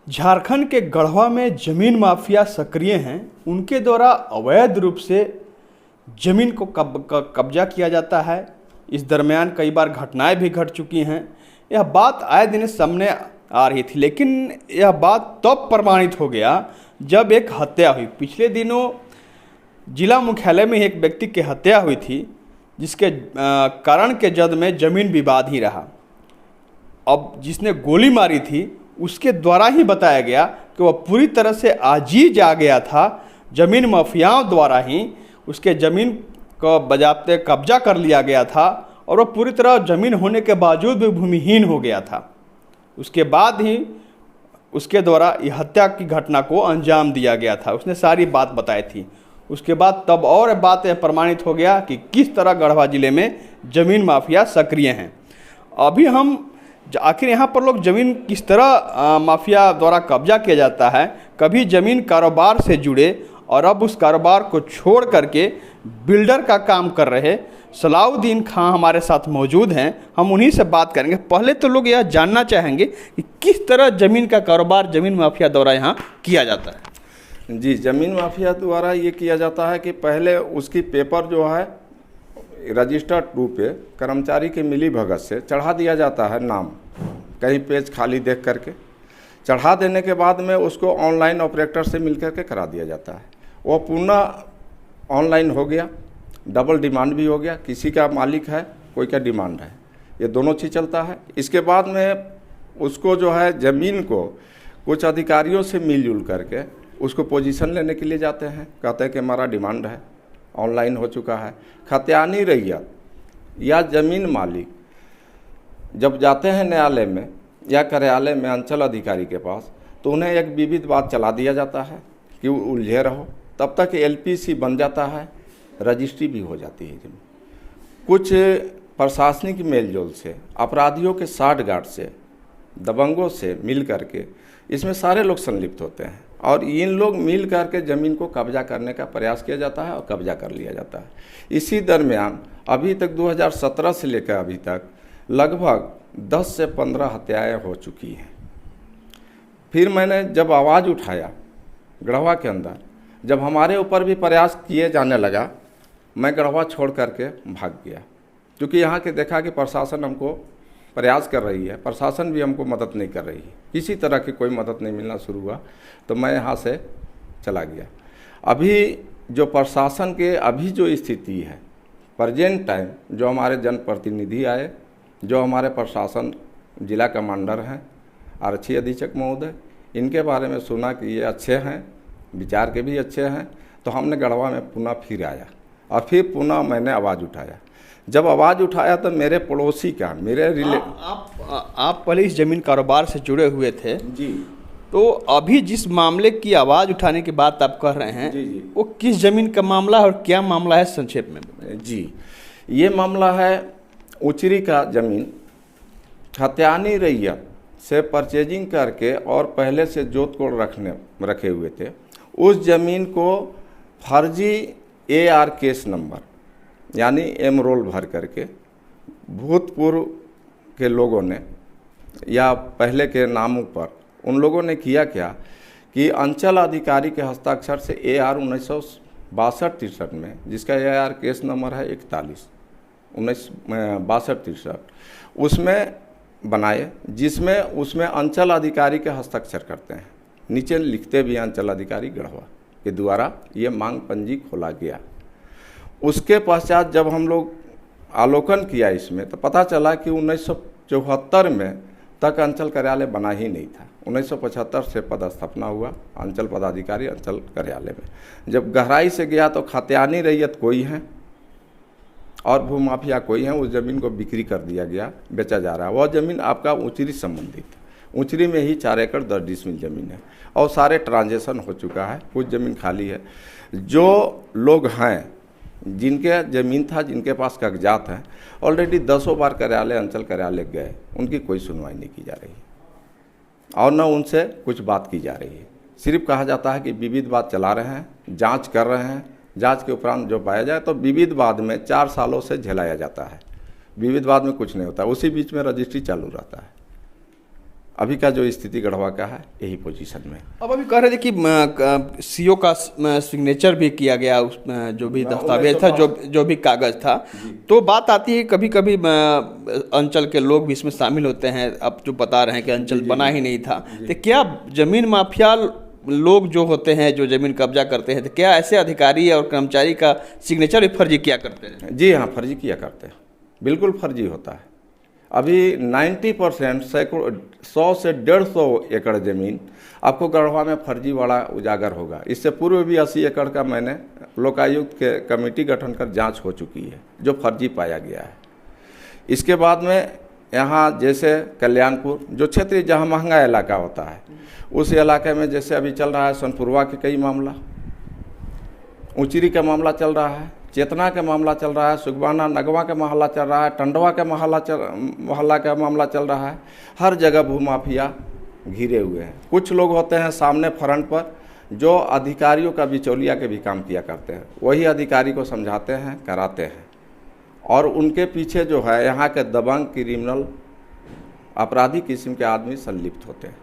झारखंड के गढ़वा में जमीन माफिया सक्रिय हैं। उनके द्वारा अवैध रूप से जमीन को कब्जा किया जाता है। इस दरमियान कई बार घटनाएं भी घट चुकी हैं। यह बात आए दिन सामने आ रही थी, लेकिन यह बात तब प्रमाणित हो गया जब एक हत्या हुई। पिछले दिनों जिला मुख्यालय में एक व्यक्ति की हत्या हुई थी, जिसके कारण के जद में जमीन विवाद ही रहा। अब जिसने गोली मारी थी उसके द्वारा ही बताया गया कि वह पूरी तरह से आजीज आ गया था। जमीन माफियाओं द्वारा ही उसके ज़मीन को बजाते कब्जा कर लिया गया था और वह पूरी तरह ज़मीन होने के बावजूद भी भूमिहीन हो गया था। उसके बाद ही उसके द्वारा यह हत्या की घटना को अंजाम दिया गया था। उसने सारी बात बताई थी। उसके बाद तब और बात यह प्रमाणित हो गया कि किस तरह गढ़वा ज़िले में ज़मीन माफिया सक्रिय हैं। अभी हम आखिर यहाँ पर लोग ज़मीन किस तरह माफिया द्वारा कब्जा किया जाता है, कभी ज़मीन कारोबार से जुड़े और अब उस कारोबार को छोड़ करके बिल्डर का काम कर रहे सलाउद्दीन खां हमारे साथ मौजूद हैं। हम उन्हीं से बात करेंगे। पहले तो लोग यह जानना चाहेंगे कि किस तरह ज़मीन का कारोबार ज़मीन माफिया द्वारा यहाँ किया जाता है। जी, ज़मीन माफिया द्वारा ये किया जाता है कि पहले उसकी पेपर जो है रजिस्टर्ड 2 पे कर्मचारी के मिली भगत से चढ़ा दिया जाता है। नाम कहीं पेज खाली देख करके चढ़ा देने के बाद में उसको ऑनलाइन ऑपरेटर से मिल करके करा दिया जाता है। वो पूर्ण ऑनलाइन हो गया, डबल डिमांड भी हो गया। किसी का मालिक है, कोई का डिमांड है, ये दोनों चीज़ चलता है। इसके बाद में उसको जो है ज़मीन को कुछ अधिकारियों से मिलजुल करके उसको पोजीशन लेने के लिए जाते हैं। कहते हैं कि हमारा डिमांड है, ऑनलाइन हो चुका है। खतियानी रैयत या ज़मीन मालिक जब जाते हैं न्यायालय में या कार्यालय में अंचल अधिकारी के पास, तो उन्हें एक विविध बात चला दिया जाता है कि उलझे रहो। तब तक LPC बन जाता है, रजिस्ट्री भी हो जाती है ज़मीन। कुछ प्रशासनिक मेलजोल से, अपराधियों के साठगांठ से, दबंगों से मिल करके इसमें सारे लोग संलिप्त होते हैं और इन लोग मिल करके ज़मीन को कब्जा करने का प्रयास किया जाता है और कब्जा कर लिया जाता है। इसी दरमियान अभी तक 2017 से लेकर अभी तक लगभग 10 से 15 हत्याएं हो चुकी हैं। फिर मैंने जब आवाज़ उठाया गढ़वा के अंदर, जब हमारे ऊपर भी प्रयास किए जाने लगा, मैं गढ़वा छोड़ करके भाग गया, क्योंकि यहाँ के देखा कि प्रशासन हमको प्रयास कर रही है, प्रशासन भी हमको मदद नहीं कर रही है, किसी तरह की कोई मदद नहीं मिलना शुरू हुआ, तो मैं यहाँ से चला गया। अभी जो प्रशासन के अभी जो स्थिति है प्रेजेंट टाइम, जो हमारे जनप्रतिनिधि आए, जो हमारे प्रशासन जिला कमांडर हैं, आरक्षी अधीक्षक महोदय, इनके बारे में सुना कि ये अच्छे हैं, विचार के भी अच्छे हैं, तो हमने गढ़वा में पुनः फिर आया और फिर पुनः मैंने आवाज़ उठाया। जब आवाज़ उठाया तो मेरे पड़ोसी का, मेरे आप पहले इस ज़मीन कारोबार से जुड़े हुए थे जी, तो अभी जिस मामले की आवाज़ उठाने की बात आप कर रहे हैं, जी, वो किस ज़मीन का मामला है और क्या मामला है, संक्षेप में? जी, ये मामला है उचरी का ज़मीन खतियानी रैयत से परचेजिंग करके और पहले से जोत को रखे हुए थे। उस ज़मीन को फर्जी AR केस नंबर यानी एमरोल भर करके भूतपूर्व के लोगों ने या पहले के नामों पर उन लोगों ने किया क्या कि अंचल अधिकारी के हस्ताक्षर से AR 1962-63 में, जिसका AR केस नंबर है 41-1962-63, उसमें बनाए, जिसमें उसमें अंचल अधिकारी के हस्ताक्षर करते हैं। नीचे लिखते भी हैं अंचल अधिकारी गढ़वा के द्वारा ये मांग पंजी खोला गया। उसके पश्चात जब हम लोग अवलोकन किया इसमें, तो पता चला कि 1974 में तक अंचल कार्यालय बना ही नहीं था। 1975 से पदस्थापना हुआ अंचल पदाधिकारी अंचल कार्यालय में। जब गहराई से गया तो खतियानी रैयत कोई है और भूमाफिया कोई है। उस ज़मीन को बिक्री कर दिया गया, बेचा जा रहा है। वह ज़मीन आपका ऊंचरी संबंधित है। ऊंचरी में ही 4 एकड़ 10 डिसमिल ज़मीन है और सारे ट्रांजेक्शन हो चुका है। कुछ ज़मीन खाली है। जो लोग हैं जिनके ज़मीन था, जिनके पास कागजात हैं, ऑलरेडी 10 बार कार्यालय अंचल कार्यालय गए, उनकी कोई सुनवाई नहीं की जा रही और न उनसे कुछ बात की जा रही है। सिर्फ कहा जाता है कि विविध वाद चला रहे हैं, जांच कर रहे हैं, जांच के उपरांत जो पाया जाए तो विविध वाद में 4 सालों से झेलाया जाता है। विविध वाद में कुछ नहीं होता, उसी बीच में रजिस्ट्री चालू रहता है। अभी का जो स्थिति गढ़वा का है यही पोजीशन में। अब अभी कह रहे थे कि सीओ का सिग्नेचर भी किया गया उस जो भी दस्तावेज था, जो भी कागज था, तो बात आती है कभी कभी अंचल के लोग भी इसमें शामिल होते हैं। अब जो बता रहे हैं कि अंचल बना ही नहीं था, तो क्या जमीन माफिया लोग जो होते हैं, जो जमीन कब्जा करते हैं, तो क्या ऐसे अधिकारी और कर्मचारी का सिग्नेचर भी फर्जी किया करते हैं? जी हाँ, फर्जी किया करते हैं, बिल्कुल फर्जी होता है। अभी 90% 100 से 150 एकड़ ज़मीन आपको गढ़वा में फर्जी वाला उजागर होगा। इससे पूर्व भी 80 एकड़ का मैंने लोकायुक्त के कमेटी गठन कर जांच हो चुकी है, जो फर्जी पाया गया है। इसके बाद में यहाँ जैसे कल्याणपुर जो क्षेत्र जहाँ महंगा इलाका होता है, उस इलाके में जैसे अभी चल रहा है सोनपुरवा के कई मामला, ऊंचीरी का मामला चल रहा है, चेतना का मामला चल रहा है, सुगबाना नगवा का मोहल्ला चल रहा है, टंडवा का मोहल्ला का मामला चल रहा है। हर जगह भूमाफिया घिरे हुए हैं। कुछ लोग होते हैं सामने फ्रंट पर जो अधिकारियों का बिचौलिया के भी काम किया करते हैं, वही अधिकारी को समझाते हैं, कराते हैं, और उनके पीछे जो है यहाँ के दबंग क्रिमिनल आपराधिक किस्म के आदमी संलिप्त होते हैं।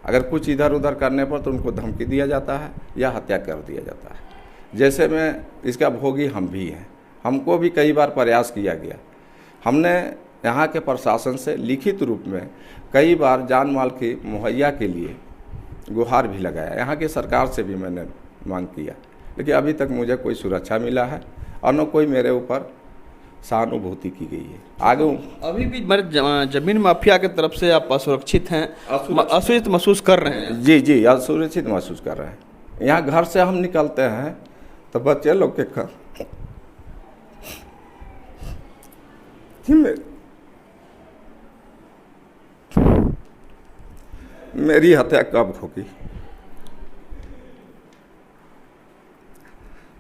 अगर कुछ इधर उधर करने पर तो उनको धमकी दिया जाता है या हत्या कर दिया जाता है। जैसे में इसका भोगी हम भी हैं, हमको भी कई बार प्रयास किया गया। हमने यहाँ के प्रशासन से लिखित रूप में कई बार जान माल की मुहैया के लिए गुहार भी लगाया, यहाँ की सरकार से भी मैंने मांग किया, लेकिन अभी तक मुझे कोई सुरक्षा मिला है और न कोई मेरे ऊपर सहानुभूति की गई है। आगे अभी भी मेरे जमीन माफिया की तरफ से आप असुरक्षित हैं, असुरक्षित महसूस कर रहे हैं? जी जी, असुरक्षित महसूस कर रहे हैं। यहाँ घर से हम निकलते हैं तो बच्चे लोग के मेरी हत्या कब होगी,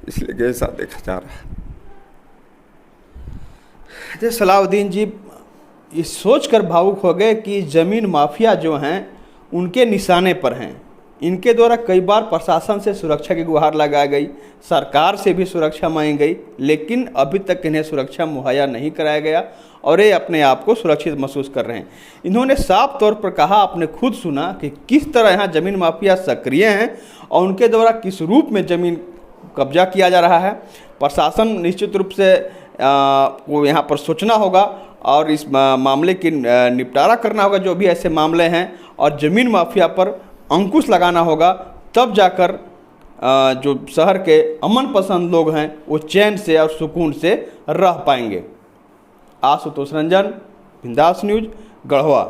इसलिए ऐसा देखा जा रहा है। सलाउद्दीन जी इस सोच कर भावुक हो गए कि जमीन माफिया जो हैं उनके निशाने पर हैं। इनके द्वारा कई बार प्रशासन से सुरक्षा की गुहार लगाई गई, सरकार से भी सुरक्षा मांगी गई, लेकिन अभी तक इन्हें सुरक्षा मुहैया नहीं कराया गया और ये अपने आप को सुरक्षित महसूस कर रहे हैं। इन्होंने साफ तौर पर कहा, आपने खुद सुना कि किस तरह यहाँ जमीन माफिया सक्रिय हैं और उनके द्वारा किस रूप में ज़मीन कब्जा किया जा रहा है। प्रशासन निश्चित रूप से को यहाँ पर सोचना होगा और इस मामले की निपटारा करना होगा, जो भी ऐसे मामले हैं, और ज़मीन माफिया पर अंकुश लगाना होगा। तब जाकर जो शहर के अमन पसंद लोग हैं वो चैन से और सुकून से रह पाएंगे। आशुतोष रंजन, बिंदास न्यूज़, गढ़वा।